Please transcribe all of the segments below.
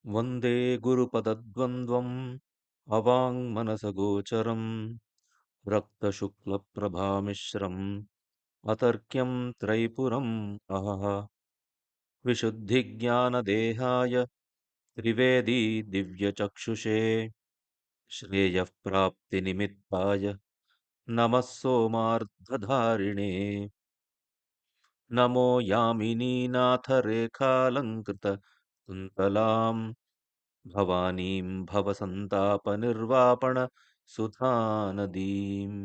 वन्दे गुरुपदद्वन्द्वम् अवाङ्मनसगोचरम् रक्तशुक्लप्रभामिश्रम् अतर्क्यम् त्रैपुरम् अहः विशुद्धिज्ञानदेहाय त्रिवेदी दिव्यचक्षुषे श्रेयः प्राप्तिनिमित्ताय नमः सोमार्धधारिणे नमो यामिनीनाथरेखालङ्कृत कुन्तलाम् भवानीं भवसन्तापनिर्वापण सुधानदीम्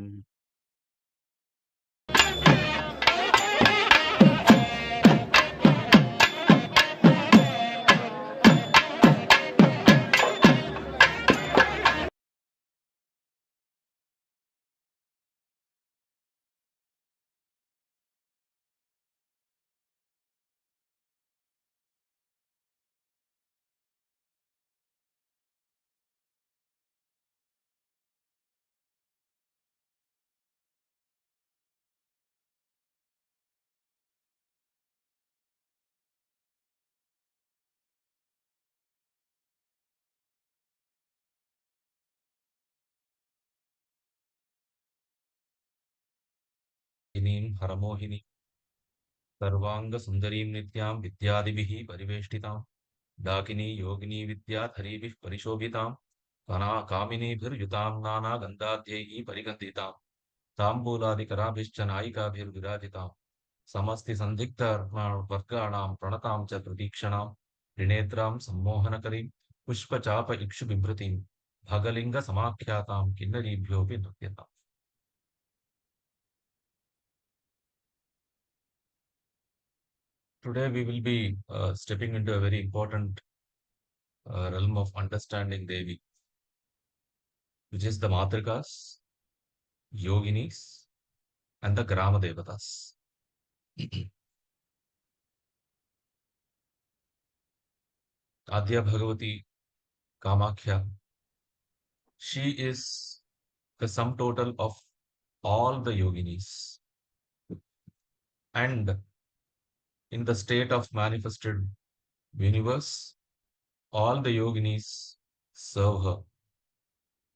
इनीं हरमोहिनी सर्वाङ्गसुन्दरीं नित्यां विद्यादिभिः परिवेष्टितां डाकिनी योगिनी विद्याधरीभिः परिशोभितां कामिनीभिर्युतां नानागन्धाद्यैः परिगन्धितां ताम्बूलादिकराभिश्च नायिकाभिर्विराजितां समस्तिसन्दिग्धवर्गाणां प्रणतां च प्रतीक्षणां त्रिनेत्रां सम्मोहनकरीं पुष्पचाप इक्षुबिभृतीं भगलिङ्गसमाख्यातां किन्नरीभ्योऽपि नृत्यताम्. Today we will be stepping into a very important realm of understanding Devi, which is the Matrikas, Yoginis, and the Gramadevatas. Adya Bhagavati Kamakhya, she is the sum total of all the Yoginis. And in the state of manifested universe, all the Yoginis serve her.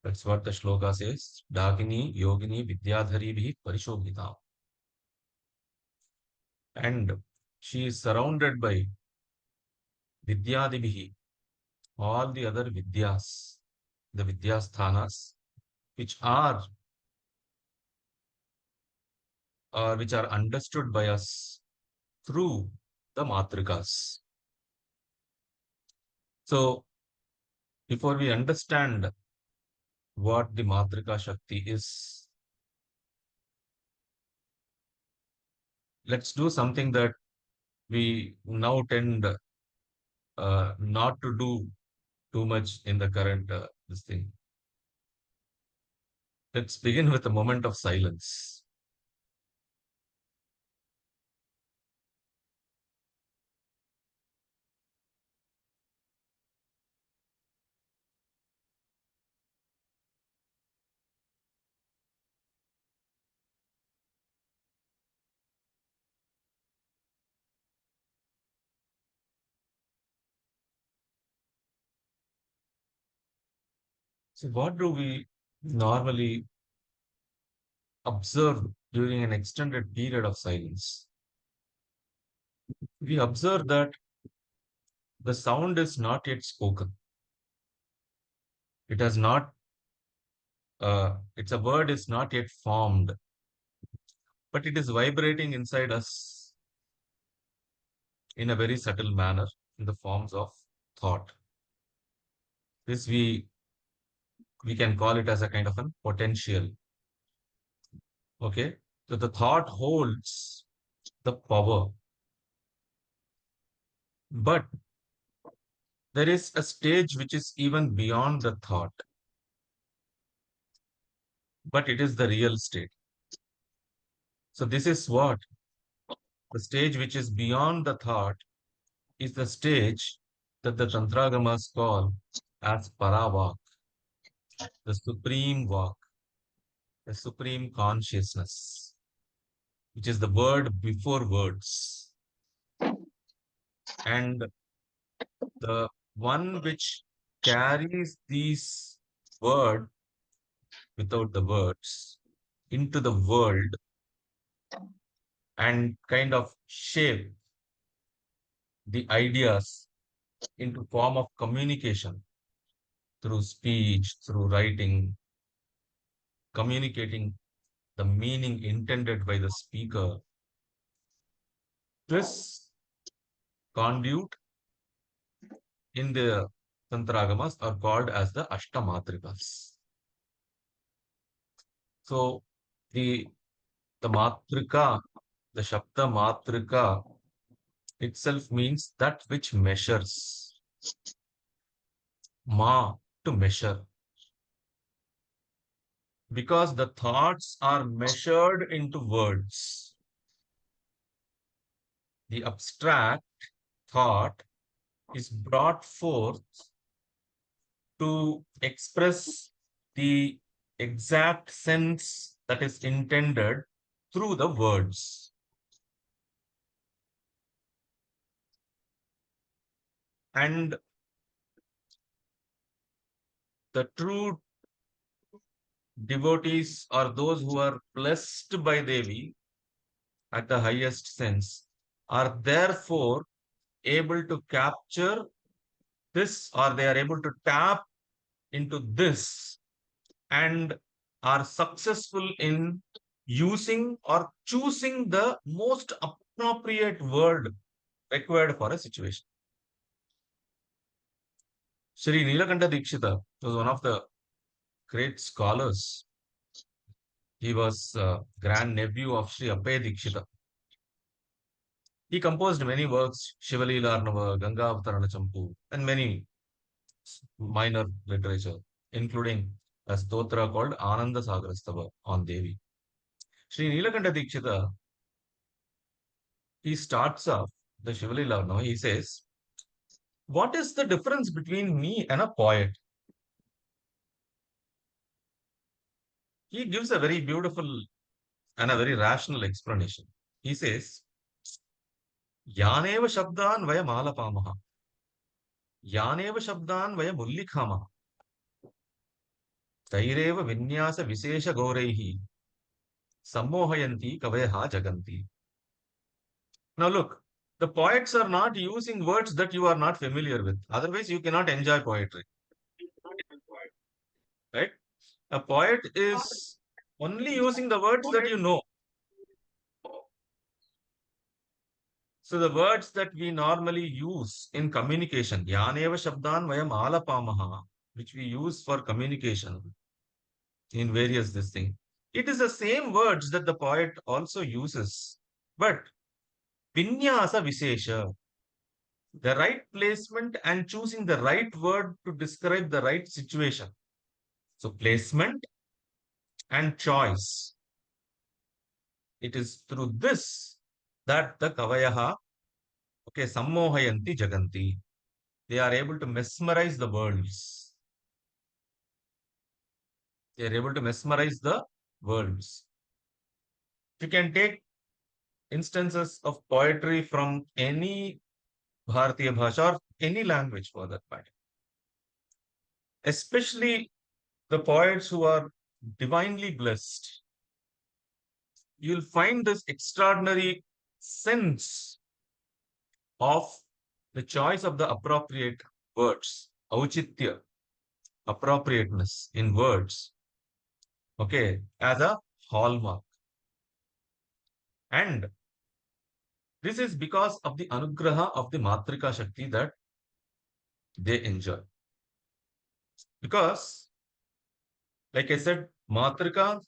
That's what the shloka says. Dakini Yogini Vidyadhari Bhi Parishobhita. And she is surrounded by Vidyadibhi, all the other Vidyas, the Vidyasthanas, which are which are understood by us through the Matrikas. So, before we understand what the Matrika Shakti is, let's do something that we now tend not to do too much in the current this thing. Let's begin with a moment of silence. So, what do we normally observe during an extended period of silence? We observe that the sound is not yet spoken. It has not, it's a word is not yet formed, but it is vibrating inside us in a very subtle manner in the forms of thought. This we can call it as a kind of a potential. Okay, so the thought holds the power, but there is a stage which is even beyond the thought, but it is the real state. So this is what the stage which is beyond the thought is the stage that the Tantragamas call as Paravak, the supreme walk, the supreme consciousness, which is the word before words. And the one which carries these word without the words into the world and kind of shape the ideas into form of communication through speech, through writing, communicating the meaning intended by the speaker. This conduit in the Tantragamas are called as the Ashtamatrikas. So the Matrika, the Shabda Matrika itself means that which measures. Ma, to measure. Because the thoughts are measured into words. The abstract thought is brought forth to express the exact sense that is intended through the words. And the true devotees are those who are blessed by Devi at the highest sense, are therefore able to capture this, or they are able to tap into this and are successful in using or choosing the most appropriate word required for a situation. Sri Nilakanta Dikshita was one of the great scholars. He was grandnephew of Sri Abhay Dikshita. He composed many works, Shivalila Arnava, Ganga Avatarana Champu, and many minor literature, including a stotra called Ananda Sagarastava on Devi. Sri Nilakanta Dikshita, he starts off the Shivalila Arnava, he says, what is the difference between me and a poet? He gives a very beautiful and a very rational explanation. He says, Yaneva Shabdan Vaya Malapamaha, Yaneva Shabdan Vaya Mullikhamaha, Taireva Vinyasa Visesha Gorehi, Sammohayanti Kavayaha Jaganti. Now look, the poets are not using words that you are not familiar with. Otherwise, you cannot enjoy poetry, right? A poet is only using the words that you know. So the words that we normally use in communication, Yaneva Shabdan Vayam Alapamaha, which we use for communication in various this thing, it is the same words that the poet also uses. But Vinyasa Visesha, the right placement and choosing the right word to describe the right situation. So placement and choice. It is through this that the Kavayaha, okay, Sammohayanti Jaganti. They are able to mesmerize the worlds. They are able to mesmerize the worlds. You can take instances of poetry from any Bharatiya Bhasha or any language for that matter. Especially the poets who are divinely blessed. You'll find this extraordinary sense of the choice of the appropriate words, auchitya, appropriateness in words, okay, as a hallmark. And this is because of the anugraha of the Matrika Shakti that they enjoy. Because, like I said, Matrika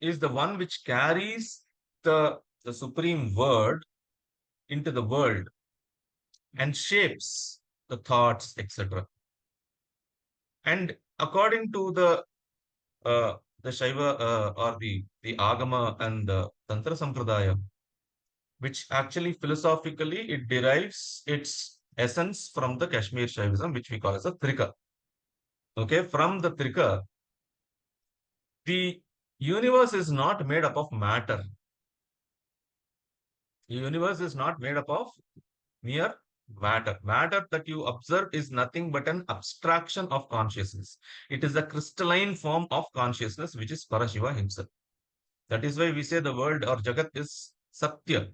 is the one which carries the supreme word into the world and shapes the thoughts, etc. And according to the Shaiva or the Agama and the Tantra Sampradaya, which actually philosophically it derives its essence from the Kashmir Shaivism, which we call as a Trika. Okay, from the Trika, the universe is not made up of matter. The universe is not made up of mere Matter. Matter that you observe is nothing but an abstraction of consciousness. It is the crystalline form of consciousness, which is Parashiva himself. That is why we say the world or Jagat is Satya,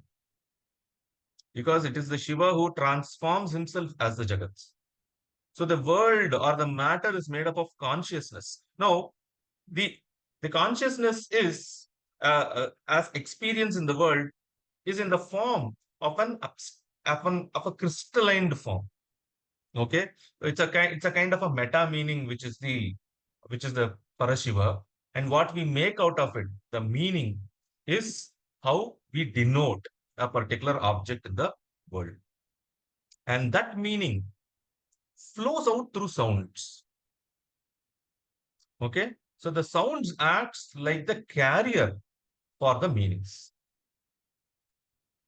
because it is the Shiva who transforms himself as the Jagat. So the world or the matter is made up of consciousness. Now, the the consciousness is as experience in the world is in the form of of a crystalline form. Okay, so it's a kind of a meta meaning, which is the Parashiva, and what we make out of it, the meaning is how we denote a particular object in the world, and that meaning flows out through sounds. Okay, so the sounds acts like the carrier for the meanings.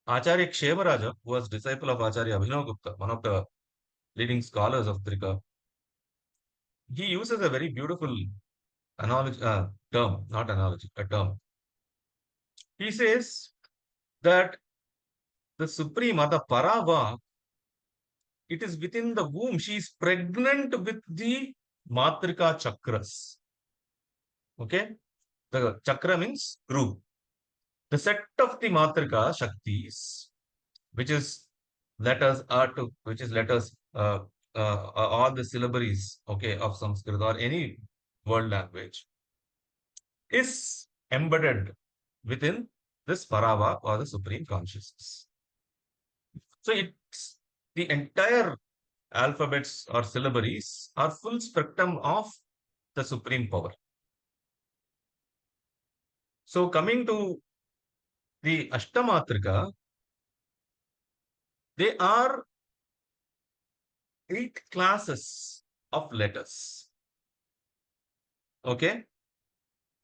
Acharya Kshemaraja, who was disciple of Acharya Abhinavagupta, one of the leading scholars of Trika, he uses a very beautiful analogy, term, not analogy, a term. He says that the Supreme Mother Paravak, it is within the womb. She is pregnant with the Matrika chakras. Okay, the chakra means group. The set of the Matrika Shaktis, which is letters are to, which is letters, all the syllabaries, okay, of Sanskrit or any world language, is embedded within this Parava or the Supreme Consciousness. So it's the entire alphabets or syllabaries are full spectrum of the Supreme Power. So coming to the Ashtamatrika, they are 8 classes of letters. Okay.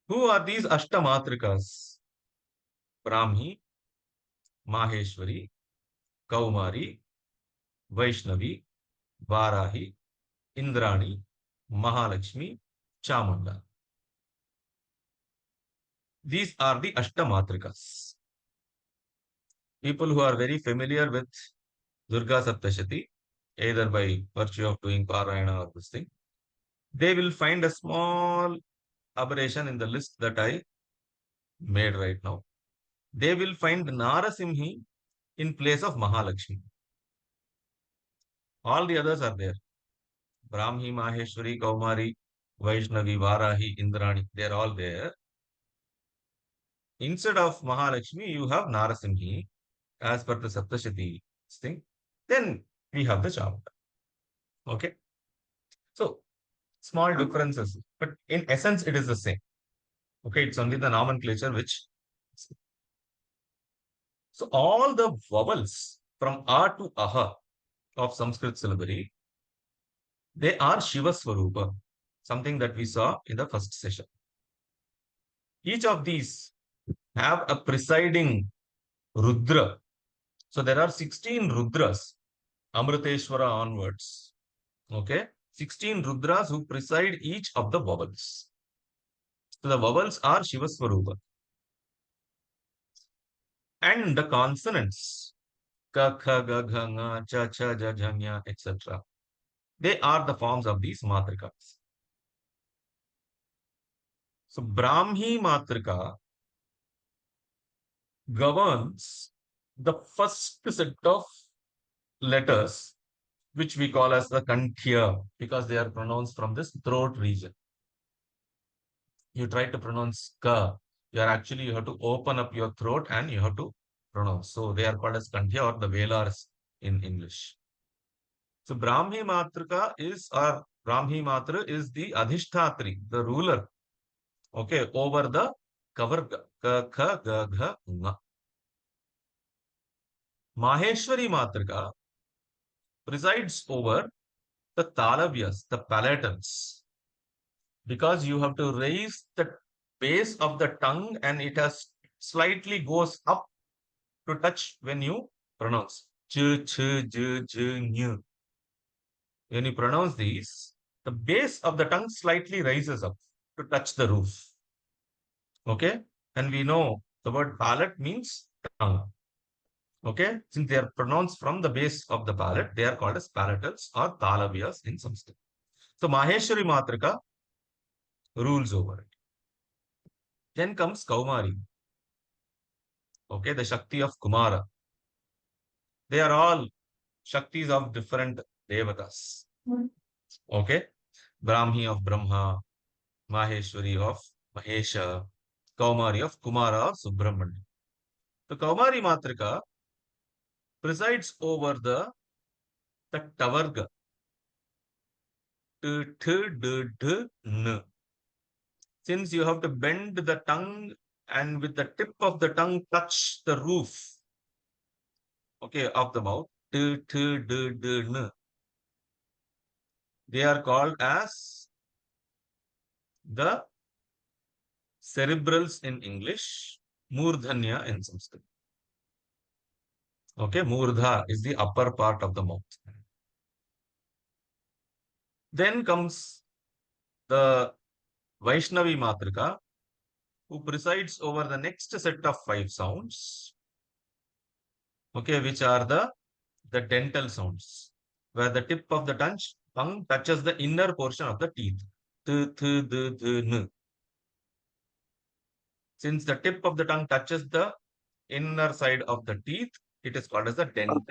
Who are these Ashtamatrikas? Brahmi, Maheshwari, Kaumari, Vaishnavi, Varahi, Indrani, Mahalakshmi, Chamunda. These are the Ashtamatrikas. People who are very familiar with Durga Saptashati, either by virtue of doing Parayana or this thing, they will find a small aberration in the list that I made right now. They will find Narasimhi in place of Mahalakshmi. All the others are there. Brahmi, Maheshwari, Kaumari, Vaishnavi, Varahi, Indrani, they're all there. Instead of Mahalakshmi, you have Narasimhi as per the Saptashati thing. Then we have the Chamunda. Okay. So small differences, but in essence, it is the same. Okay. It's only the nomenclature which. So all the vowels from A to Aha of Sanskrit syllabary, they are Shiva Swarupa, something that we saw in the first session. Each of these have a presiding Rudra. So there are 16 Rudras, Amriteshwara onwards. Okay. 16 Rudras who preside each of the vowels. So the vowels are Shiva Swarupa. And the consonants, ka, kha, ga, gha, nga, cha, cha, ja, jha, nya, etc. They are the forms of these matrikas. So Brahmi Matrika governs the first set of letters, which we call as the Kanchipuram, because they are pronounced from this throat region. You try to pronounce ka, you have to open up your throat and you have to pronounce. So they are called as Kanchiya or the Velars in English. So Brahmi Matrika is, or Brahmi Matra is the Adhishtatri, the ruler, okay, over the Kavarga, ka, kha, ga, gha, nga. Maheshwari Matrika presides over the Talavyas, the palatals, because you have to raise the base of the tongue and it has slightly goes up to touch when you pronounce. Ch, ch, j, j, ny. When you pronounce these, the base of the tongue slightly rises up to touch the roof. Okay? And we know the word palate means tongue. Okay, since they are pronounced from the base of the palate, they are called as palatals or talaviyas in Sanskrit. So Maheshwari Matrika rules over it. Then comes Kaumari. Okay, the Shakti of Kumara. They are all Shaktis of different Devatas. Okay, Brahmi of Brahma, Maheshwari of Mahesha, Kaumari of Kumara or Subramanya. The Kaumari Matrika presides over the Tavarga. T, t, d, d, n. Since you have to bend the tongue and with the tip of the tongue touch the roof, okay, of the mouth, t, t, d, d, n. They are called as the cerebrals in English, Murdhanya in Sanskrit. Okay, Murdha is the upper part of the mouth. Then comes the Vaishnavi Matrika, who presides over the next set of 5 sounds, okay, which are the dental sounds, where the tip of the tongue touches the inner portion of the teeth. Th, th, th, th, n. Since the tip of the tongue touches the inner side of the teeth, it is called as the dental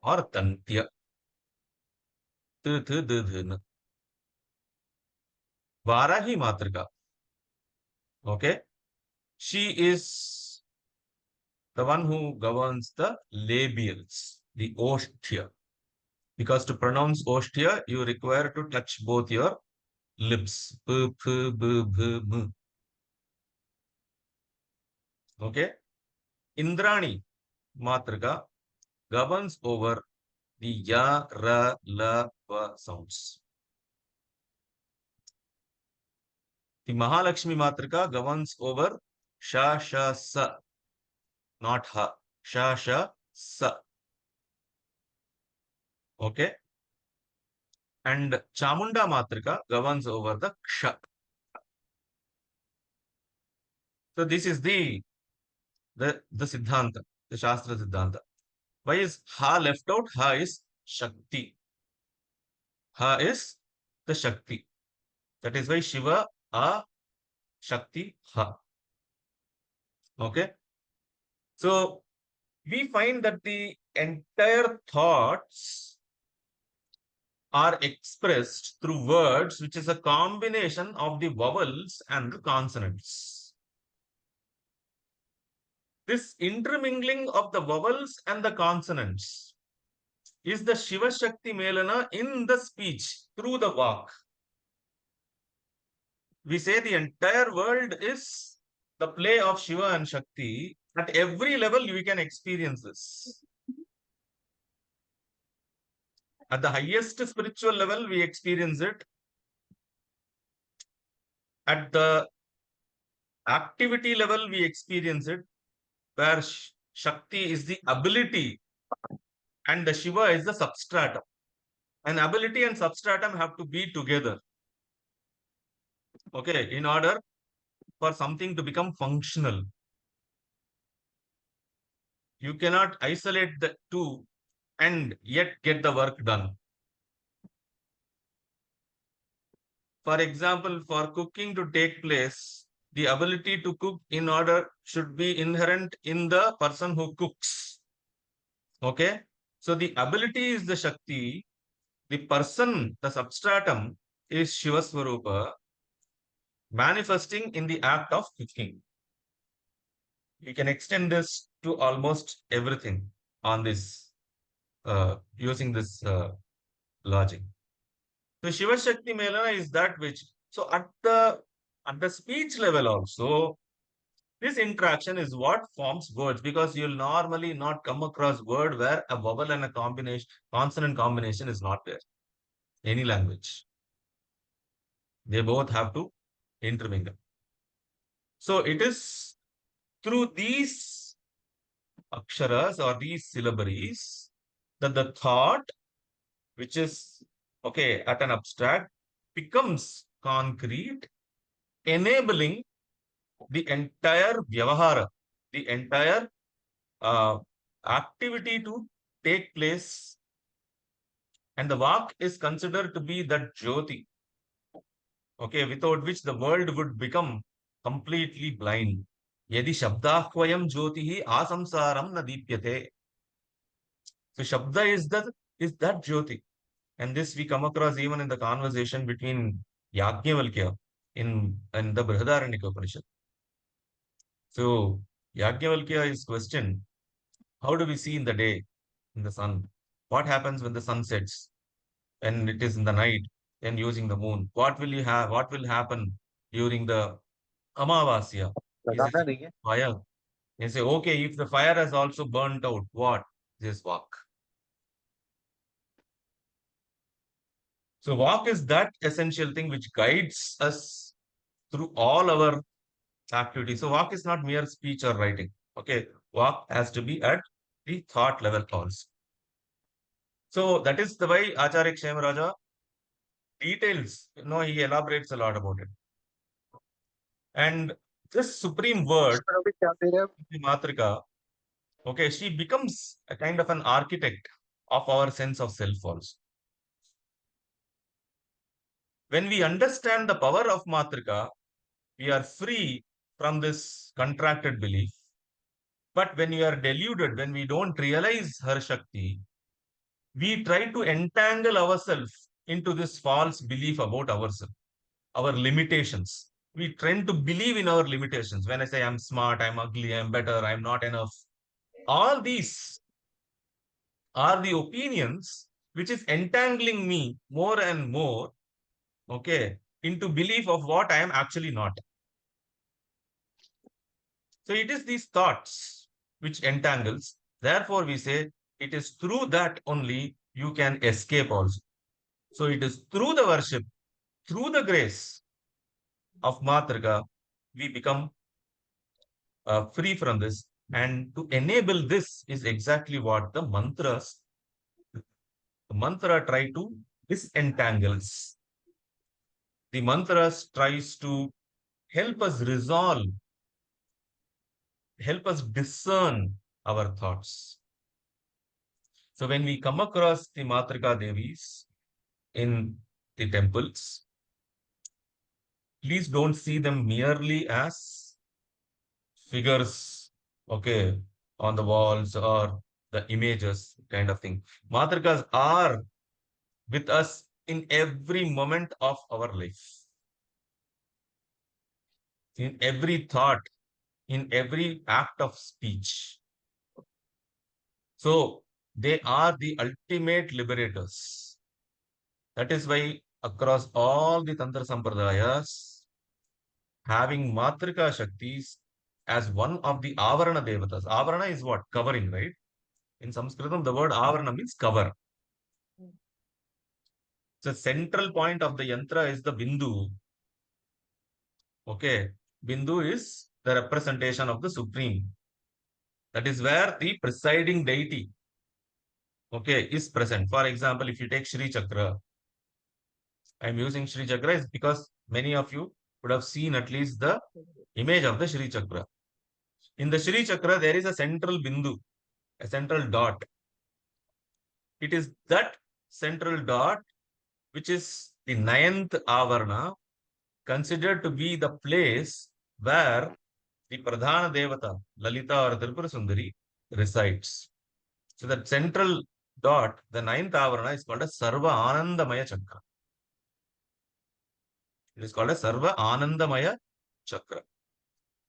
or tantya. Th, th, th, th, n. Varahi Matrika. Okay. She is the one who governs the labials, the osthya. Because to pronounce osthya, you require to touch both your lips. P, p, b, b, m. Okay. Indrani Matrika governs over the ya, ra, la, va sounds. The Mahalakshmi Matrika governs over sha, sha, sa, not ha. Sha, sha, sa. Okay. And Chamunda Matrika governs over the ksha. So this is the Siddhanta, the Shastra Siddhanta. Why is ha left out? Ha is Shakti. Ha is the Shakti. That is why Shiva, A, Shakti, Ha. Okay. So we find that the entire thoughts are expressed through words, which is a combination of the vowels and the consonants. This intermingling of the vowels and the consonants is the Shiva-Shakti Melana in the speech through the Vak. We say the entire world is the play of Shiva and Shakti. At every level, we can experience this. At the highest spiritual level, we experience it. At the activity level, we experience it, where Shakti is the ability and the Shiva is the substratum. And ability and substratum have to be together. Okay, in order for something to become functional. You cannot isolate the two and yet get the work done. For example, for cooking to take place, the ability to cook in order should be inherent in the person who cooks. Okay? So the ability is the Shakti, the person, the substratum is Shiva Swarupa, manifesting in the act of cooking. You can extend this to almost everything on this, using this logic. So Shiva Shakti Melana is that which, so at the speech level also, this interaction is what forms words, because you'll normally not come across word where a vowel and a combination, consonant combination is not there. Any language. They both have to intermingle. So it is through these aksharas or these syllabaries that the thought, which is, okay, at an abstract, becomes concrete, enabling the entire vyavahara, the entire activity to take place, and the Vak is considered to be that Jyoti, okay, without which the world would become completely blind. Yadi shabdahvayam jyotihi asamsaram na deepyate. So Shabda is that Jyoti. And this we come across even in the conversation between Yajnavalkya in the Brihadaranyaka Upanishad. So Yajnavalkya is questioned, how do we see in the day, in the sun? What happens when the sun sets? When it is in the night, then using the moon. What will happen during the Amavasya? He says बताना नहीं है. fire. He say, okay, if the fire has also burnt out, what? This Vak. So Vak is that essential thing which guides us through all our activity. So Vak is not mere speech or writing. Okay. Vak has to be at the thought level also. So that is the way Acharya Kshamaraja details, he elaborates a lot about it. And this supreme word, इसमें अभी क्या दे रहे हैं. the Matrika, okay, she becomes a kind of an architect of our sense of self also. When we understand the power of Matrika, we are free from this contracted belief. But when we are deluded, when we don't realize her Shakti, we try to entangle ourselves into this false belief about ourselves, our limitations. We tend to believe in our limitations. When I say I'm smart, I'm ugly, I'm better, I'm not enough, all these are the opinions which is entangling me more and more, okay, into belief of what I am actually not. So it is these thoughts which entangles. Therefore, we say it is through that only you can escape also. So it is through the worship, through the grace of Matrika, we become free from this. And to enable this is exactly what the mantra try to disentangles. The mantras tries to help us resolve, help us discern our thoughts. So when we come across the Matrika Devis in the temples, please don't see them merely as figures, okay, on the walls or the images kind of thing. Matrikas are with us in every moment of our life, in every thought, in every act of speech. So they are the ultimate liberators. That is why across all the Tantra Sampradayas, having Matrika Shaktis as one of the Avarana Devatas. Avarana is what? Covering, right? In Sanskritam, the word Avarana means cover. The central point of the yantra is the Bindu. Okay. Bindu is the representation of the Supreme. That is where the presiding deity, okay, is present. For example, if you take Shri Chakra, I'm using Shri Chakra is because many of you would have seen at least the image of the Shri Chakra. In the Shri Chakra, there is a central Bindu, a central dot. It is that central dot which is the ninth Avarna, considered to be the place where the Pradhana Devata, Lalita or Tripura Sundari, resides. So that central dot, the ninth Avarana, is called a Sarva Anandamaya Chakra. It is called a Sarva Anandamaya Chakra.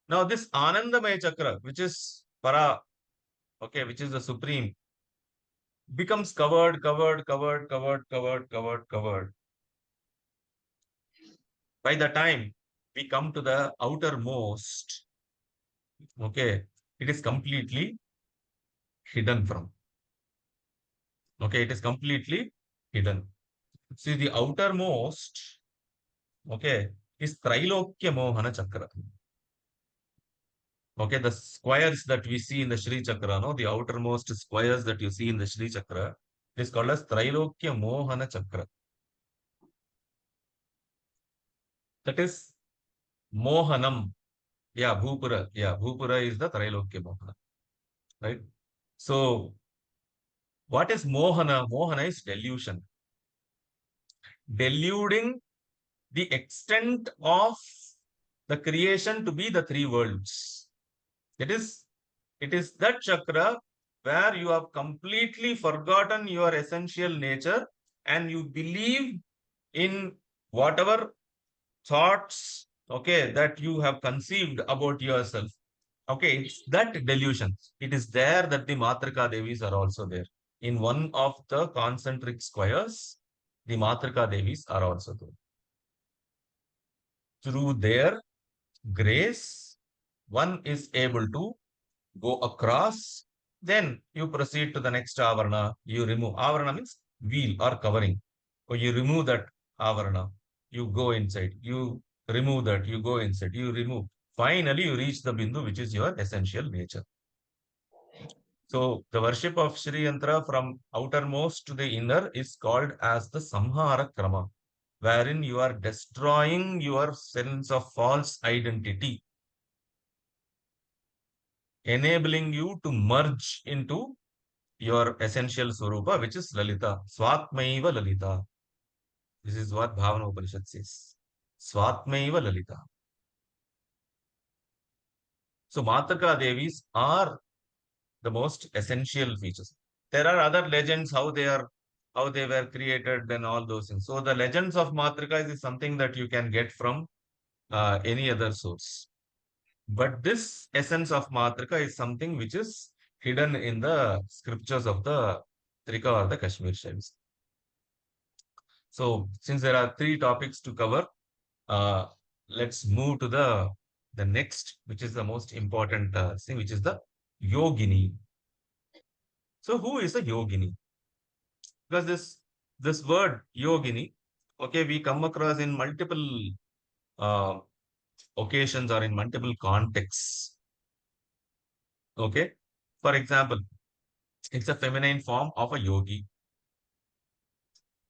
Now, this Anandamaya Chakra, which is Para, okay, which is the supreme, becomes covered. By the time we come to the outermost, okay, it is completely hidden from. Okay, it is completely hidden. See, the outermost, okay, is Trailokya Mohana Chakra. Okay, the squares that we see in the Shri Chakra, no, the outermost squares that you see in the Shri Chakra is called as Trailokya Mohana Chakra. That is Mohanam. Yeah, Bhupura. Yeah, Bhupura is the Trailokya Mohana. Right? So, what is Mohana? Mohana is delusion. Deluding the extent of the creation to be the three worlds. It is, it is that chakra where you have completely forgotten your essential nature and you believe in whatever thoughts, okay, that you have conceived about yourself. Okay, it's that delusion. It is there that the Matrika Devis are also there. In one of the concentric squares, the Matrika Devis are also there. Through their grace, one is able to go across. Then you proceed to the next avarana. You remove. Avarana means veil or covering. So you remove that avarana. You go inside. You remove that. You go inside. You remove. Finally, you reach the bindu, which is your essential nature. So the worship of Shri Yantra from outermost to the inner is called as the Samhara Krama, wherein you are destroying your sense of false identity, enabling you to merge into your essential Swarupa, which is Lalita. Swatmaiva Lalita. This is what Bhavana Upanishad says. Swatmaiva Lalita. So Matrika Devis are the most essential features. There are other legends, how they were created and all those things. So the legends of Matrikas is something that you can get from any other source. But this essence of Matrika is something which is hidden in the scriptures of the Trika or the Kashmir Shaivism. So since there are three topics to cover, uh, let's move to the next, which is the most important thing, which is the Yogini. So who is a Yogini? Because this word Yogini, okay, we come across in multiple uh, occasions or in multiple contexts. Okay, for example, it's a feminine form of a yogi.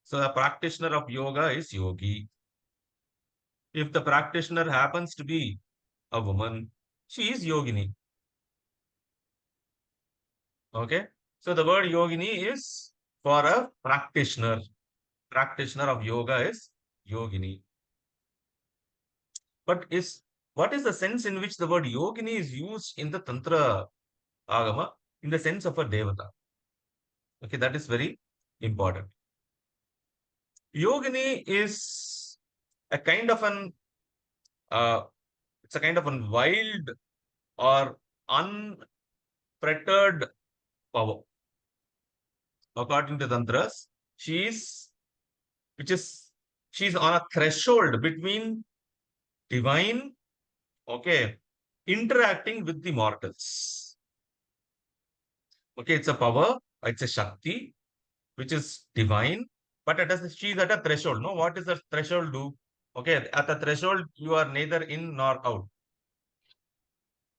So a practitioner of yoga is yogi. If the practitioner happens to be a woman, she is yogini. Okay. So the word yogini is for a practitioner. Practitioner of yoga is yogini. But is what is the sense in which the word yogini is used in the Tantra Agama in the sense of a Devata? Okay, that is very important. Yogini is a kind of an uh, it's a kind of an wild or unfettered power. According to Tantras, she is which is she's on a threshold between divine, okay, interacting with the mortals. Okay, it's a power, it's a Shakti, which is divine, but she's at a threshold. No, what does the threshold do? Okay, at the threshold, you are neither in nor out.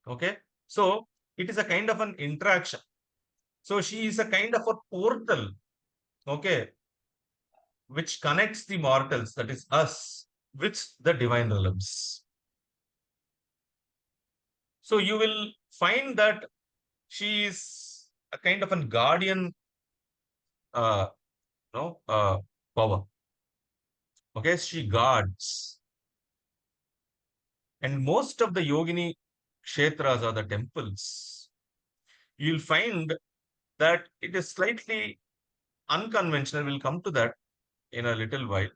Okay, so it is a kind of an interaction. So she is a kind of a portal, okay, which connects the mortals, that is us, with the divine realms. So you will find that she is a kind of a guardian uh, no, power. Okay, she guards. And most of the yogini kshetras or the temples, you'll find that it is slightly unconventional. We'll come to that in a little while.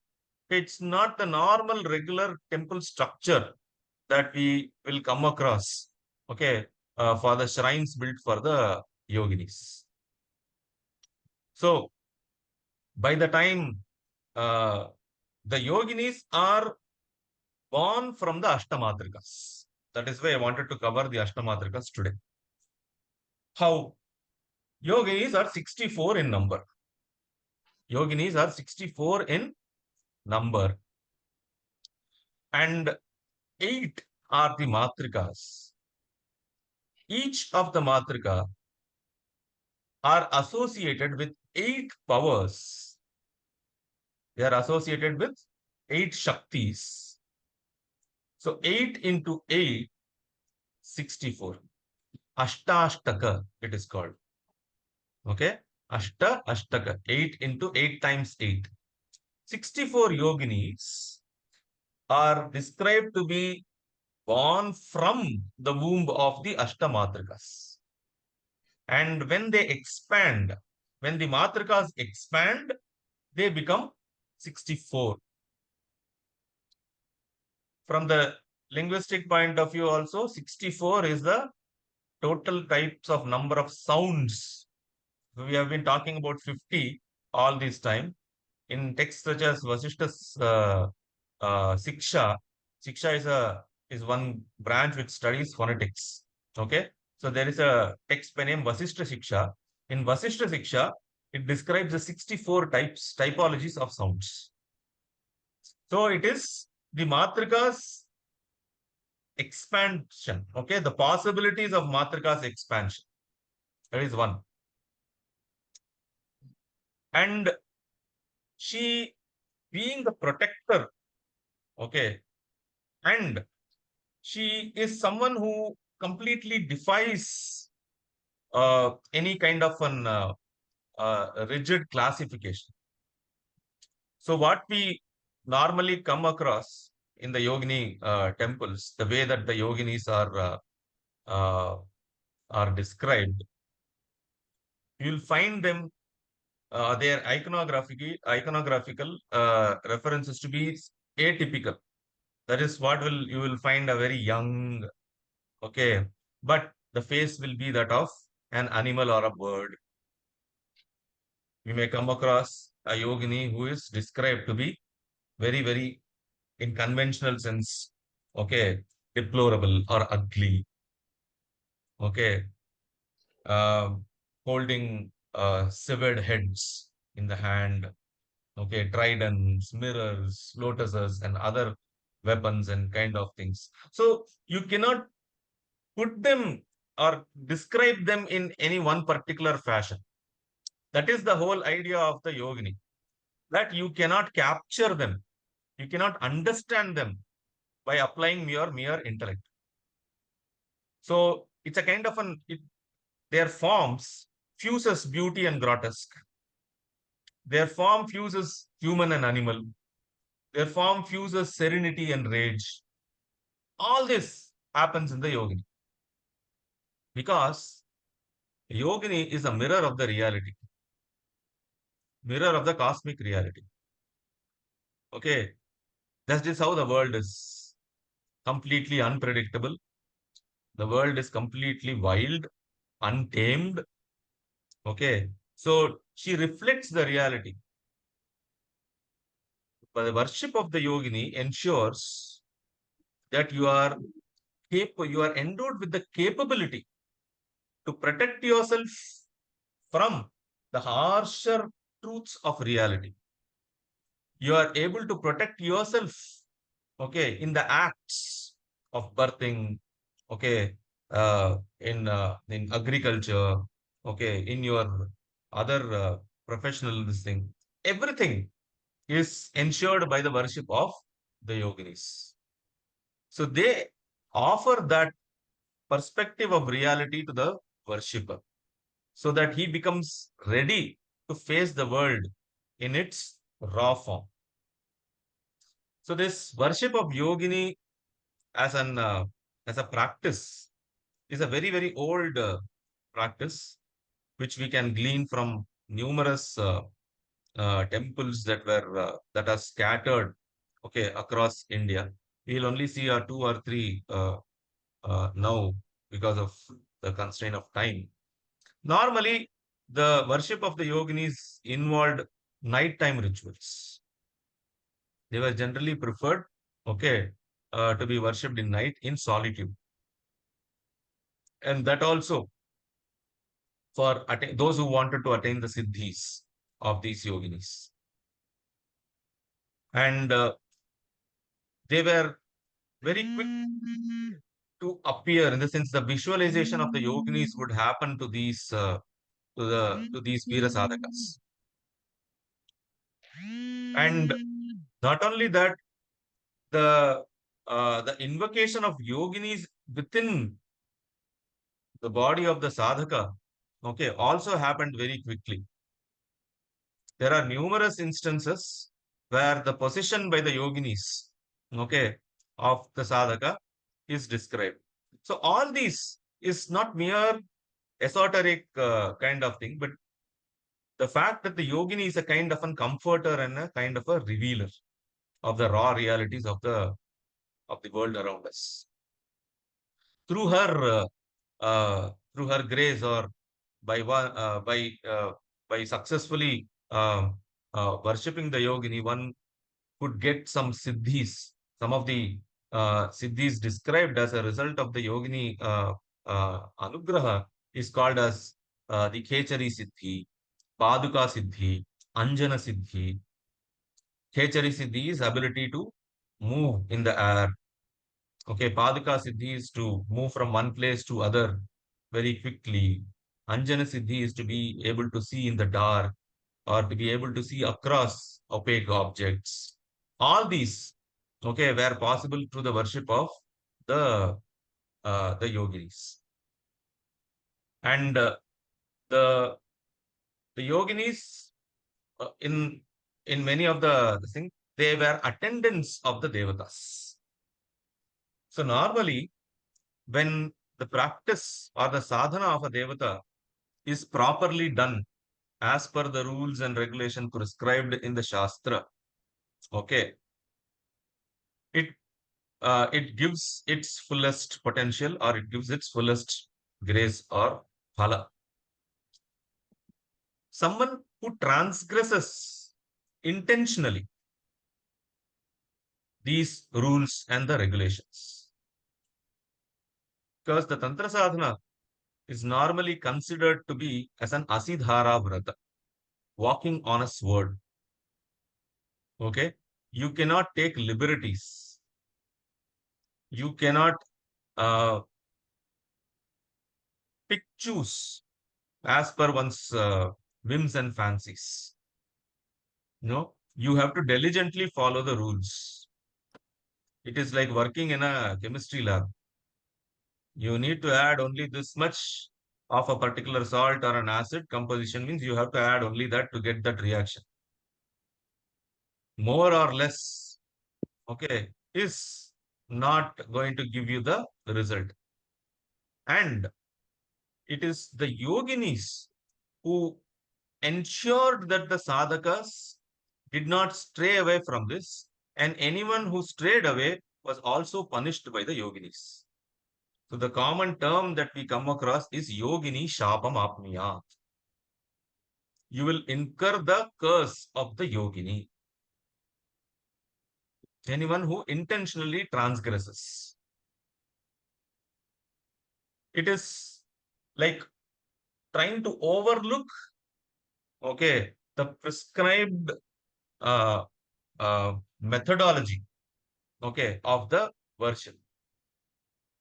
It's not the normal regular temple structure that we will come across. Okay, for the shrines built for the yoginis. So by the time uh, the yoginis are born from the Ashtamatrikas. That is why I wanted to cover the Ashtamatrikas today. How yoginis are 64 in number. Yoginis are 64 in number. And 8 are the Matrikas. Each of the Matrika are associated with 8 powers. They are associated with 8 Shaktis. So 8 into 8, 64. Ashtashtaka, it is called. Okay. Ashta, Ashtaka. 8 into 8 times 8. 64 yoginis are described to be born from the womb of the Ashtamatrikas. And when they expand, when the Matrikas expand, they become 64. From the linguistic point of view also, 64 is the total types of number of sounds. We have been talking about 50 all this time. In texts such as Vasishta's Siksha, Siksha is one branch which studies phonetics. Okay, so there is a text by name Vasishta Siksha. In Vasishta Siksha, it describes the 64 typologies of sounds. So it is the Matrikas expansion. Okay, the possibilities of Matrikas expansion. That is one. And she being the protector, okay, and she is someone who completely defies any kind of an rigid classification. So what we normally come across in the Yogini temples, the way that the Yoginis uh, are described, you'll find them their iconographical references to be atypical. That is what you will find a very young, okay, but the face will be that of an animal or a bird. You may come across a yogini who is described to be very, very, in conventional sense, okay, deplorable or ugly, okay, um, holding severed heads in the hand, okay, tridents, mirrors, lotuses, and other weapons and kind of things. So you cannot put them or describe them in any one particular fashion. That is the whole idea of the yogini, that you cannot capture them, you cannot understand them by applying your mere intellect. So it's a kind of their forms fuses beauty and grotesque. Their form fuses human and animal. Their form fuses serenity and rage. All this happens in the yogini because yogini is a mirror of the reality, mirror of the cosmic reality. Okay, that is how the world is completely unpredictable. The world is completely wild, untamed. Okay, so she reflects the reality. But the worship of the yogini ensures that you are endowed with the capability to protect yourself from the harsher truths of reality. You are able to protect yourself, okay, in the acts of birthing, okay, in agriculture, okay, in your other professional this thing. Everything is ensured by the worship of the yoginis. So they offer that perspective of reality to the worshipper so that he becomes ready to face the world in its raw form. So this worship of yogini as an as a practice is a very, very old practice which we can glean from numerous temples that are scattered, okay, across India. We'll only see two or three now because of the constraint of time. Normally, the worship of the yoginis involved nighttime rituals. They were generally preferred, okay, to be worshipped in night in solitude. And that also for those who wanted to attain the siddhis of these yoginis. And they were very quick to appear in the sense the visualization of the yoginis would happen to these Veera sadhakas. And not only that, the invocation of yoginis within the body of the sadhaka okay, also happened very quickly. There are numerous instances where the position by the yoginis, okay, of the sadhaka is described. So all these is not mere esoteric kind of thing, but the fact that the yogini is a kind of a comforter and a kind of a revealer of the raw realities of the world around us. Through her through her grace or by one by successfully worshipping the yogini, one could get some siddhis. Some of the siddhis described as a result of the yogini anugraha is called as the Khechari Siddhi, Paduka Siddhi, Anjana Siddhi. Khechari Siddhi is ability to move in the air. Okay, Paduka Siddhi is to move from one place to other very quickly. Anjana Siddhi is to be able to see in the dark or to be able to see across opaque objects. All these, okay, were possible through the worship of the the yoginis. And the the yoginis in many of the things, they were attendants of the devatas. So normally, when the practice or the sadhana of a devata is properly done as per the rules and regulation prescribed in the shastra, okay, it it gives its fullest potential or it gives its fullest grace or phala. Someone who transgresses intentionally these rules and the regulations, because the tantra sadhana is normally considered to be as an asidhara vrata, walking on a sword. Okay, you cannot take liberties. You cannot uh, pick choose as per one's whims and fancies. No, you have to diligently follow the rules. It is like working in a chemistry lab. You need to add only this much of a particular salt or an acid composition means you have to add only that to get that reaction. More or less, okay, is not going to give you the result. And it is the yoginis who ensured that the sadhakas did not stray away from this, and anyone who strayed away was also punished by the yoginis. So the common term that we come across is yogini shapam apniyat. You will incur the curse of the yogini. Anyone who intentionally transgresses. It is like trying to overlook, okay, the prescribed uh, methodology, okay, of the worship.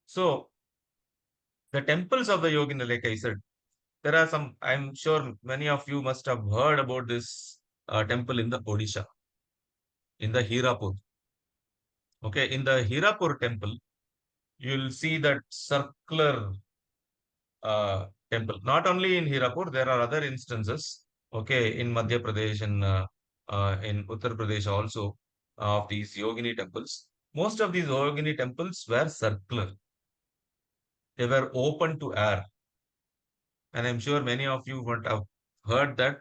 So the temples of the yogini, like I said, there are some, I'm sure many of you must have heard about this temple in the Odisha, in the Hirapur. Okay, in the Hirapur temple, you'll see that circular temple. Not only in Hirapur, there are other instances, okay, in Madhya Pradesh and in Uttar Pradesh also of these yogini temples. Most of these yogini temples were circular. They were open to air. And I'm sure many of you would have heard that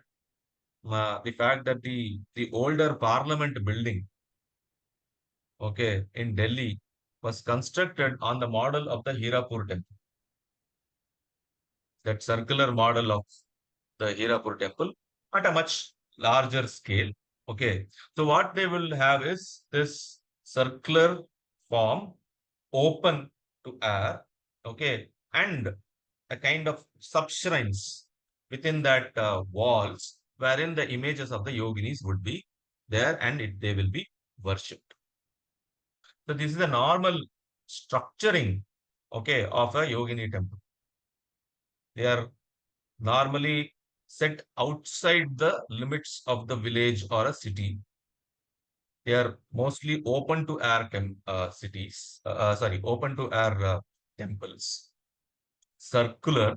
the fact that the older parliament building, okay, in Delhi was constructed on the model of the Hirapur temple, that circular model of the Hirapur temple at a much larger scale. Okay, so what they will have is this circular form open to air, okay, and a kind of subshrines within that walls wherein the images of the yoginis would be there and they will be worshipped. So this is the normal structuring, okay, of a yogini temple. They are normally set outside the limits of the village or a city. They are mostly open to air cities, sorry, open to air temples, circular,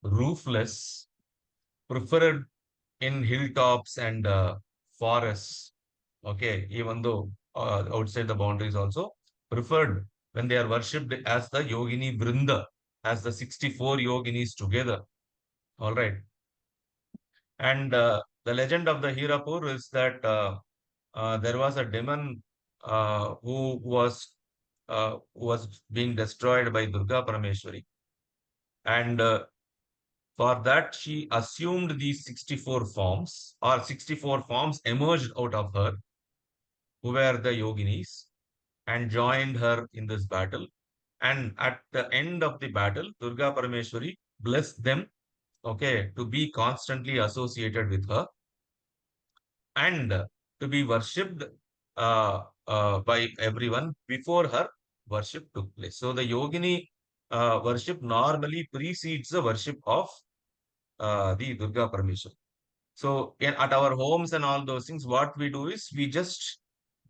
roofless, preferred in hilltops and forests. Okay, even though outside the boundaries also preferred when they are worshipped as the Yogini Vrinda, as the 64 Yoginis together. All right. And the legend of the Hirapur is that there was a demon who was being destroyed by Durga Parameshwari. And for that, she assumed these 64 forms, or 64 forms emerged out of her, who were the yoginis, and joined her in this battle. And at the end of the battle, Durga Parameshwari blessed them, okay, to be constantly associated with her and to be worshipped by everyone before her worship took place. So the yogini worship normally precedes the worship of the Durga Parameshwari. So at our homes and all those things, what we do is we just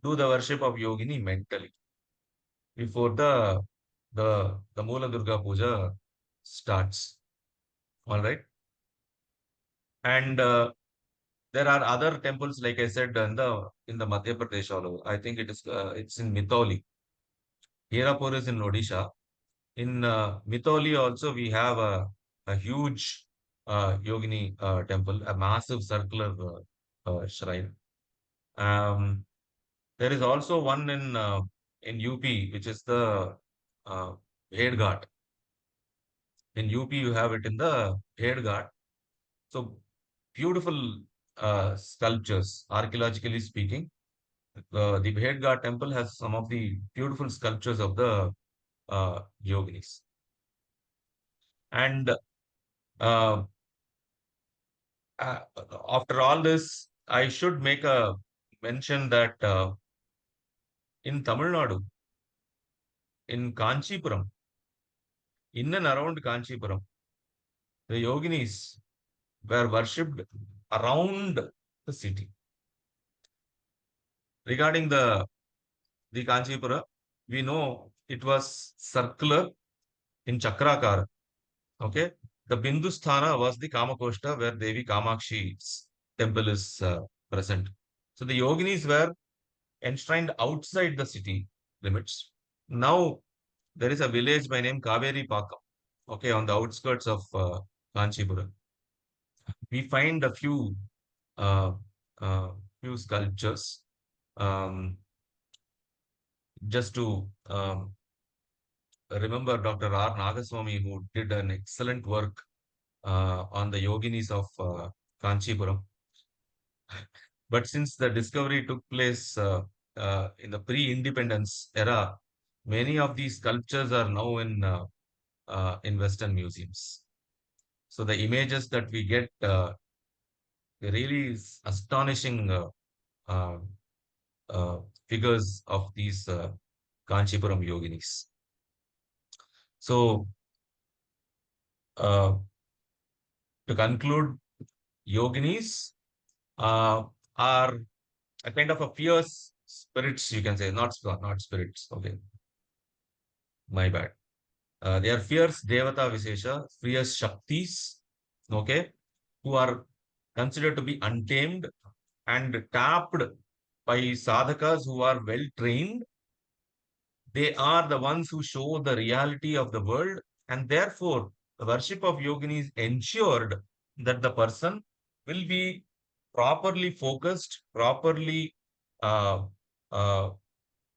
do the worship of Yogini mentally before the Mula Durga Puja starts. All right, and there are other temples, like I said, in the Madhya Pradesh all over. I think it's in Mitholi. Hirapur is in Odisha. In Mitholi also we have a huge Yogini temple, a massive circular shrine. Um, There is also one in UP, which is the uh, Bhedaghat. In UP, you have it in the Bhedaghat. So beautiful sculptures, archaeologically speaking. The Bhedaghat temple has some of the beautiful sculptures of the yoginis. And uh, uh, after all this, I should make a mention that in Tamil Nadu, in Kanchipuram, in and around Kanchipuram, the yoginis were worshipped around the city. Regarding the Kanchipura, we know it was circular in Chakrakara. Okay, the Bindusthana was the Kamakoshta where Devi Kamakshi's temple is present. So the yoginis were enshrined outside the city limits. Now there is a village by name Kaveri Pakam. Okay, on the outskirts of Kanchipura, we find a uh, uh, few sculptures. Um, just to remember Dr. R. Nagaswamy, who did an excellent work on the yoginis of Kanchipuram. But since the discovery took place in the pre-independence era, many of these sculptures are now in Western museums. So the images that we get really is astonishing uh, uh, figures of these Kanchipuram yoginis. So uh, to conclude, yoginis uh, are a kind of a fierce spirits, you can say, not spirits. Okay, my bad. They are fierce Devata Vishesha, fierce Shaktis, okay, who are considered to be untamed and tapped by sadhakas who are well trained. They are the ones who show the reality of the world, and therefore, the worship of yoginis ensured that the person will be properly focused, properly uh, uh,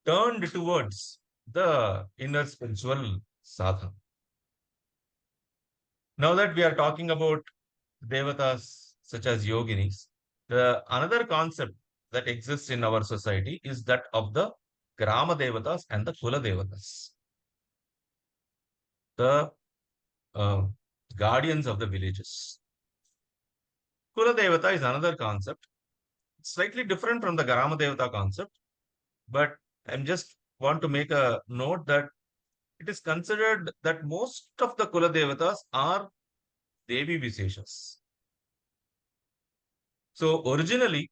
turned towards the inner spiritual sadhana. Now that we are talking about devatas such as yoginis, the another concept that exists in our society is that of the Gramadevatas and the Kula Devatas, the uh, guardians of the villages. Kula Devata is another concept, slightly different from the Garama Devata concept, but I'm just want to make a note that it is considered that most of the Kula Devatas are Devi Viseshas. So originally,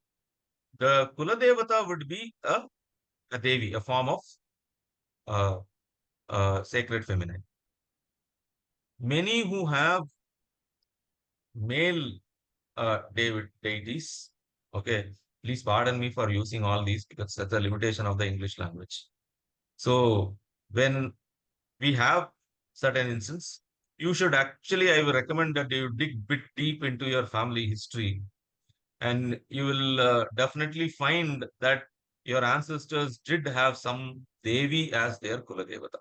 the Kula Devata would be a Devi, a form of sacred feminine. Many who have male deities. Okay, please pardon me for using all these because that's a limitation of the English language. So when we have certain instance, you should actually, I will recommend that you dig bit deep into your family history, and you will definitely find that your ancestors did have some Devi as their Kula Devata.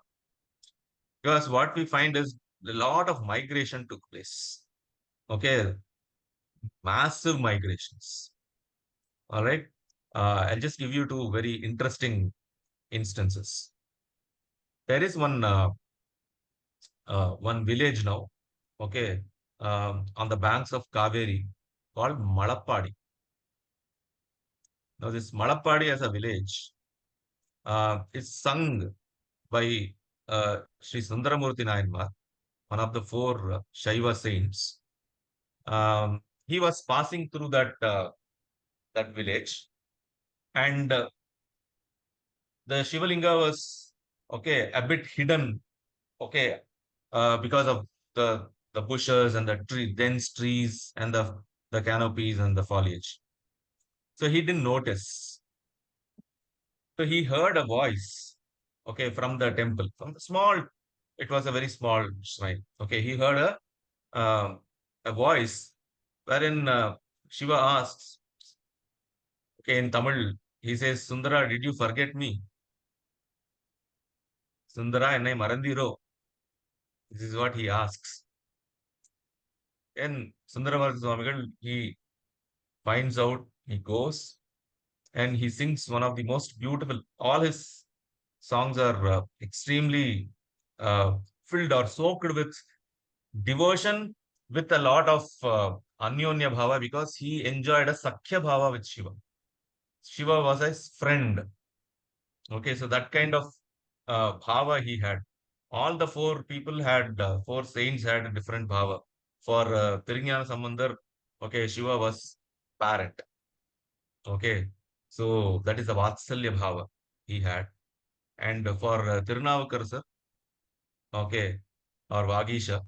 Because what we find is a lot of migration took place. Okay, massive migrations. All right. I'll just give you two very interesting instances. There is one village now, okay, on the banks of Kaveri called Malappadi. Now, this Malappadi as a village is sung by Sri Sundaramurti Nayanmar, one of the four Shaiva saints. He was passing through that village, and the Shivalinga was okay a bit hidden, okay, because of the bushes and the dense trees and the canopies and the foliage. So he didn't notice. So he heard a voice, okay, from the temple, from the small. It was a very small shrine. Okay, he heard a voice wherein Shiva asks, okay, in Tamil, he says, "Sundara, did you forget me? Sundara, ennai marandiro." This is what he asks. And Sundaramurti Swamigal, he finds out, he goes, and he sings one of the most beautiful. All his songs are extremely uh, filled or soaked with devotion, with a lot of anyonya bhava, because he enjoyed a sakhya bhava with Shiva. Shiva was his friend. Okay, so that kind of bhava he had. All the four people had, four saints had a different bhava. For Tirunjana Sambandar, okay, Shiva was parent. Okay, so that is the Vatsalya bhava he had. And for Tirunavakar sir, okay, or Vagisha,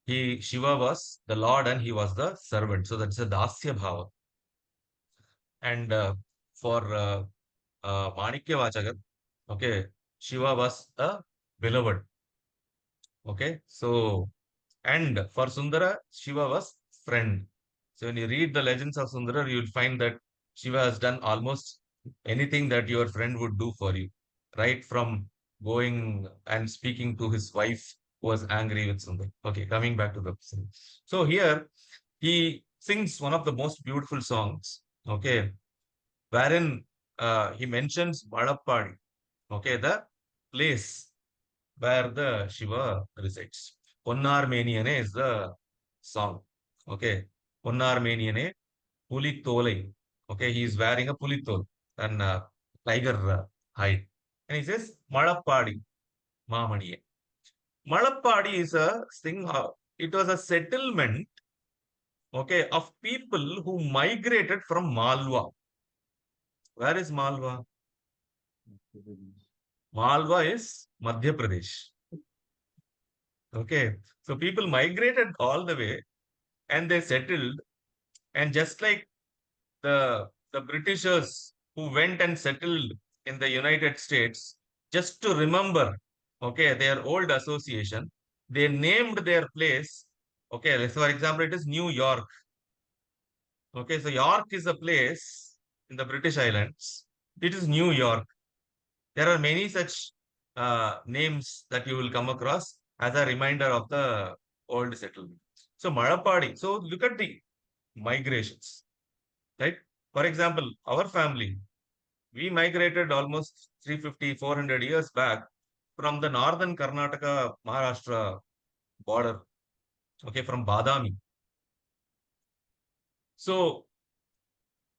Shiva was the Lord and he was the servant. So that's a Dasya bhava. And for Manikya Vachagar, okay, Shiva was a beloved. Okay, so and for Sundara, Shiva was friend. So when you read the legends of Sundara, you will find that Shiva has done almost anything that your friend would do for you, right? From going and speaking to his wife who was angry with Sundar. Okay, coming back to the scene. So here he sings one of the most beautiful songs, okay, wherein he mentions Badappadi, okay, the place where the Shiva resides. Ponnar Meniyane is the song. Okay. Ponnar Meniyane, Pulitolai. Okay, he is wearing a pulitol and tiger hide. And he says, Malappadi, Mamaniye. Malappadi is a thing, it was a settlement, okay, of people who migrated from Malwa. Where is Malwa? Malwa is Madhya Pradesh. Okay. So people migrated all the way and they settled. And just like the Britishers who went and settled in the United States, just to remember, okay, their old association, they named their place. Okay, so for example, it is New York. Okay, so York is a place in the British Islands. It is New York. There are many such names that you will come across as a reminder of the old settlement. So Malapadi. So look at the migrations, right? For example, our family, we migrated almost 350, 400 years back from the northern Karnataka, Maharashtra border, okay, from Badami. So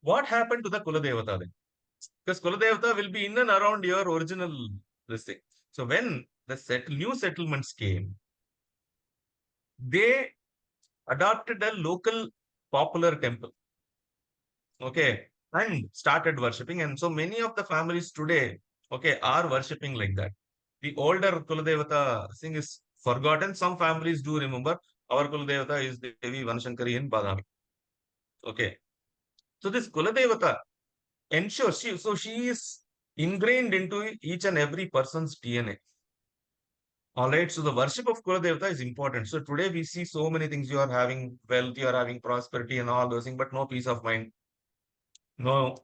what happened to the Kuladevata then? Because Kuladevata will be in and around your original this thing. So when the new settlements came, they adopted a local popular temple, okay, and started worshipping. And so many of the families today, okay, are worshipping like that. The older Kuladevata thing is forgotten. Some families do remember, Our Kuladevata is Devi Vanashankari in Badami. Okay. So this Kuladevata ensures she is ingrained into each and every person's DNA. All right. So the worship of Kuladevata is important. So today we see so many things. You are having wealth, you are having prosperity and all those things, but no peace of mind. No,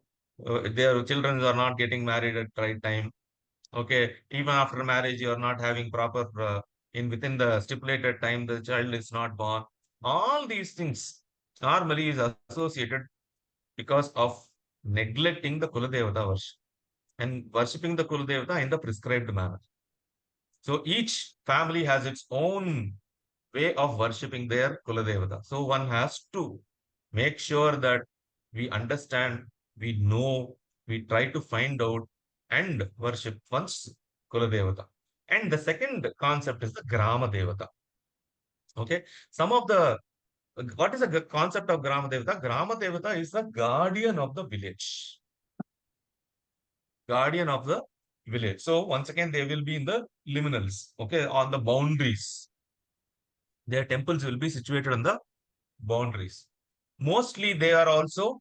their children are not getting married at right time. Okay. Even after marriage, you are not having proper, in within the stipulated time, the child is not born. All these things normally is associated because of neglecting the Kuladevata worship and worshipping the Kuladevata in the prescribed manner. So each family has its own way of worshipping their Kuladevata. So one has to make sure that we understand, we know, we try to find out and worship one's Kuladevata. And the second concept is the Gramadevata. Okay. Some of the what is the concept of Gramadevata? Gramadevata is the guardian of the village. Guardian of the village. So once again, they will be in the liminals, okay, on the boundaries. Their temples will be situated on the boundaries. Mostly, they are also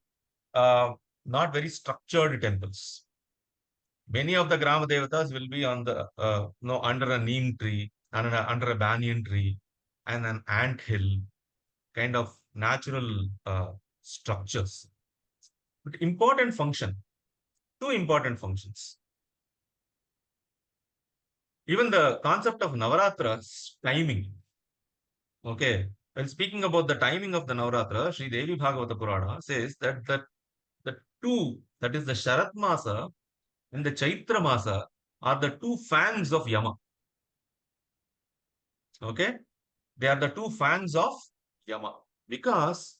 uh, not very structured temples. Many of the Grama Devatas will be on the no under a neem tree and under a banyan tree and an ant hill, kind of natural structures. But important function, two important functions. Even the concept of Navaratras timing. Okay. When speaking about the timing of the Navratra, Sri Devi Bhagavata Purana says that the two, that is the Sharat Masa and the Chaitra Masa, are the two fans of Yama. Okay. They are the two fans of Yama. Because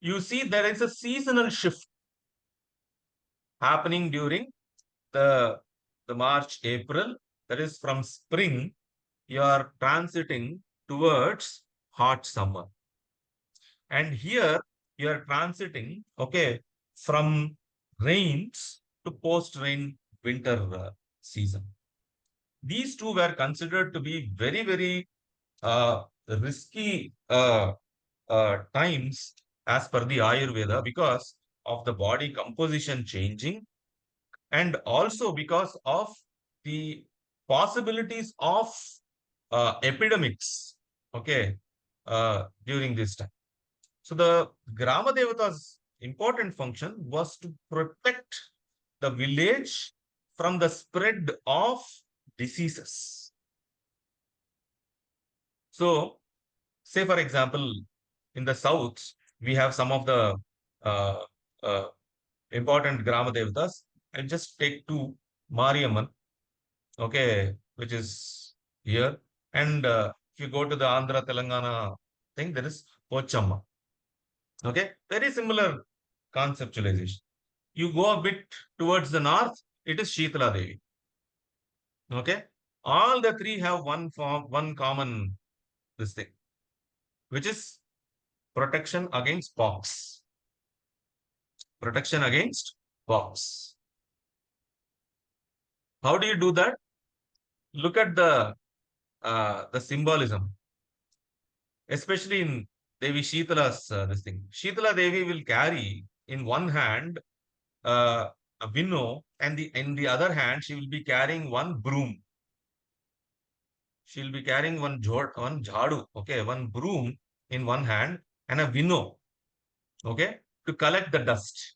you see there is a seasonal shift happening during the, the March, April. That is from spring, you are transiting towards hot summer. And here you are transiting, okay, from rains to post-rain winter season. These two were considered to be very, very risky times as per the Ayurveda because of the body composition changing and also because of the possibilities of epidemics, okay, during this time. So the Gramadevata's important function was to protect the village from the spread of diseases. So, say for example, in the south, we have some of the uh, uh, important Gramadevatas. I'll just take two, Mariamman, okay, which is here. And if you go to the Andhra Telangana thing, there is Pochamma. Okay, very similar conceptualization. You go a bit towards the north, it is Shitala Devi. Okay, all the three have one form, one common this thing, which is protection against pox. Protection against pox. How do you do that? Look at the symbolism, especially in Devi Shitala's this thing. Shitala Devi will carry in one hand a winnow, and in the other hand she will be carrying one broom. She'll be carrying one jhadu, okay, one broom in one hand and a winnow, okay, to collect the dust.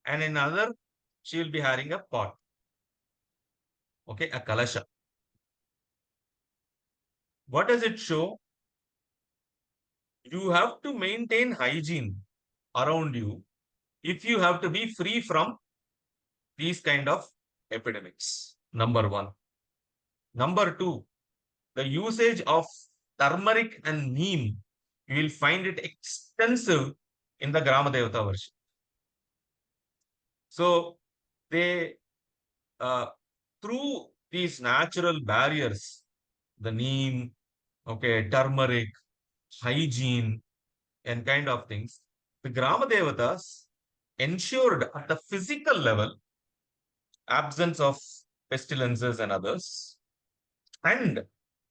And in another, she will be carrying a pot, okay, a kalasha. What does it show? You have to maintain hygiene around you if you have to be free from these kind of epidemics. Number one. Number two, the usage of turmeric and neem, you will find it extensive in the Gramadevata version. So they, uh, through these natural barriers, the neem, okay, turmeric, hygiene, and kind of things, the Gramadevatas ensured at the physical level absence of pestilences and others, and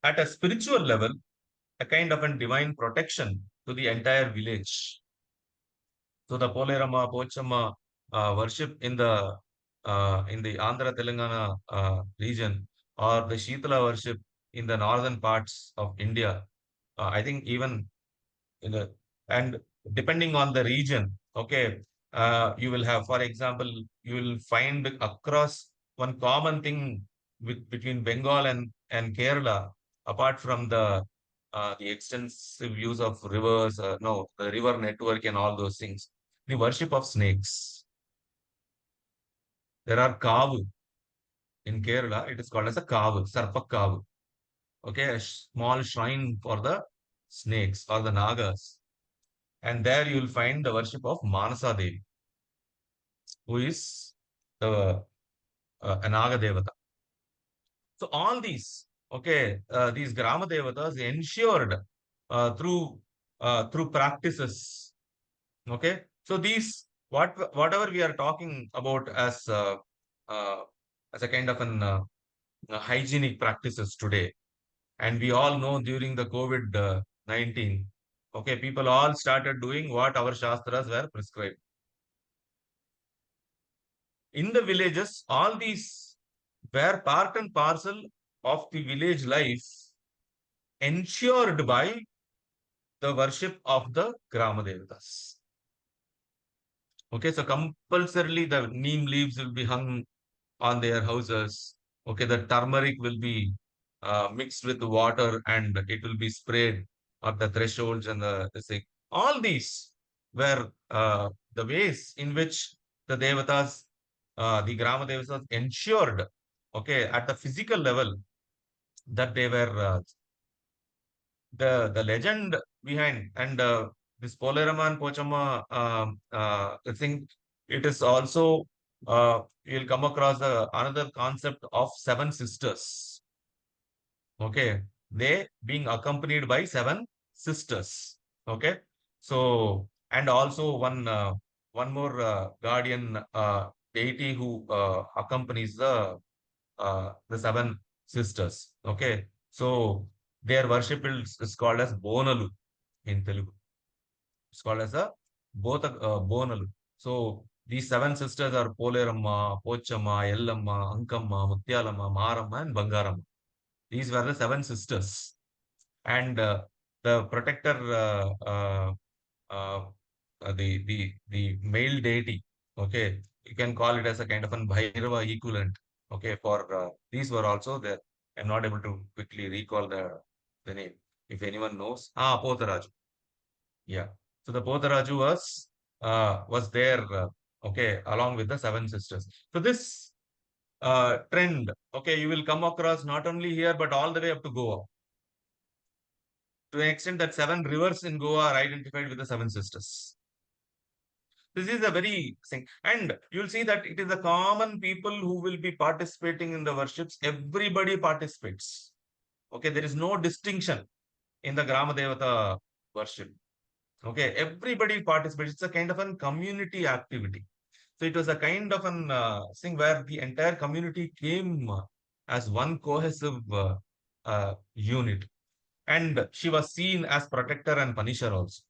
at a spiritual level, a kind of a divine protection to the entire village. So the Polerama, Pochama worship in the Andhra Telangana region, or the Shitala worship in the northern parts of India. I think even in the, and depending on the region, okay, you will have, for example, you will find across one common thing between Bengal and Kerala, apart from the extensive use of rivers, no, the river network and all those things, the worship of snakes. There are kavu in Kerala. It is called as a kavu, sarpa kavu. Okay, a small shrine for the snakes or the nagas. And there you will find the worship of Manasa Devi, who is the Anaga Devata. So all these, okay, these Gramadevatas ensured through through practices. Okay, so these whatever we are talking about uh, as a kind of an hygienic practices today, and we all know during the COVID 19, okay, people all started doing what our shastras were prescribed. In the villages, all these were part and parcel of the village life, ensured by the worship of the Gramadevatas. Okay, so compulsorily the neem leaves will be hung on their houses. Okay, the turmeric will be mixed with the water and it will be sprayed at the thresholds and the sick. All these were the ways in which the Devatas, the Grama Devatas ensured, okay, at the physical level that they were the legend behind. And this Polarama and Pochama, I think it is also, you'll come across another concept of seven sisters. Okay, they being accompanied by seven sisters. Okay, so and also one more guardian deity who accompanies the seven sisters. Okay, so their worship is called as Bonalu in Telugu. It's called as a Bonalu. So these seven sisters are Poleramma, Pochama, Ellamma, Ankamma, Mutyalama, Maramma, and Bangaramma. These were the seven sisters. And the protector, uh, the male deity, okay, you can call it as a kind of an Bhairava equivalent. Okay, for these were also there. I'm not able to quickly recall the name. If anyone knows, Potharaju. Yeah. So the Potharaju was there, okay, along with the seven sisters. So this trend, okay, you will come across not only here but all the way up to Goa. To an extent that seven rivers in Goa are identified with the seven sisters. This is a very thing, and you'll see that it is the common people who will be participating in the worships. Everybody participates. Okay, there is no distinction in the Grama Devata worship. Okay, everybody participates. It's a kind of a community activity. So it was a kind of an thing where the entire community came as one cohesive unit, and she was seen as protector and punisher also.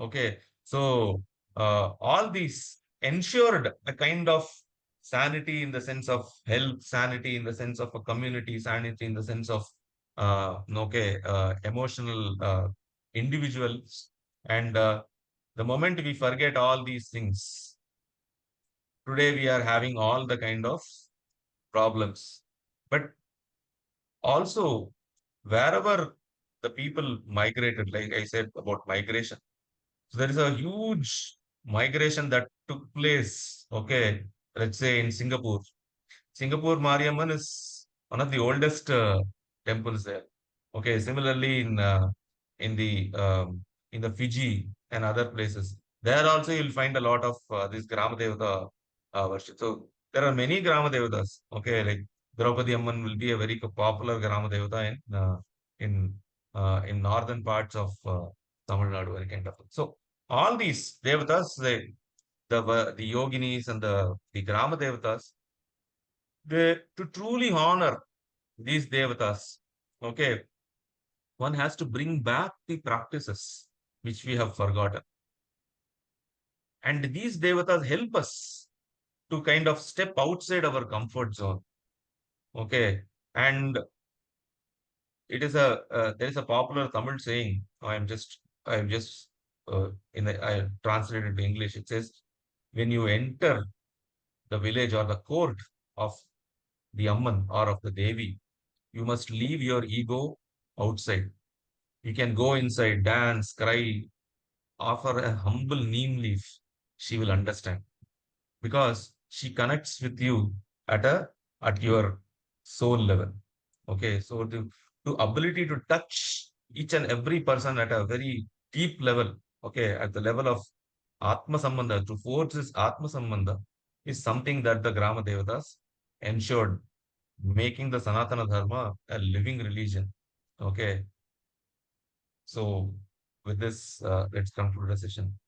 Okay, so all these ensured a kind of sanity in the sense of health, sanity in the sense of a community, sanity in the sense of emotional individuals. And the moment we forget all these things, today we are having all the kind of problems. But also, wherever the people migrated, like I said about migration, so there is a huge migration that took place. Okay, let's say in Singapore. Singapore Mariamman is one of the oldest temples there. Okay, similarly in the Fiji and other places, there also you'll find a lot of this Gramadevata worship. So there are many Gramadevatas. Okay, like Draupadi Amman will be a very popular Gramadevata in in northern parts of Tamil Nadu, very kind of. So all these devatas, the yoginis and the Grama devatas, they to truly honor these devatas. Okay, one has to bring back the practices which we have forgotten. And these devatas help us to kind of step outside our comfort zone. Okay. And it is there is a popular Tamil saying. I'm just I translated to English. It says, when you enter the village or the court of the Amman or of the Devi, you must leave your ego outside. You can go inside, dance, cry, offer a humble neem leaf. She will understand because she connects with you at a at your soul level. Okay, so the ability to touch each and every person at a very deep level, okay, at the level of Atma Sambandha, to forge this Atma Sambandha is something that the Grama Devatas ensured, making the Sanatana Dharma a living religion. Okay, so with this, let's conclude the session.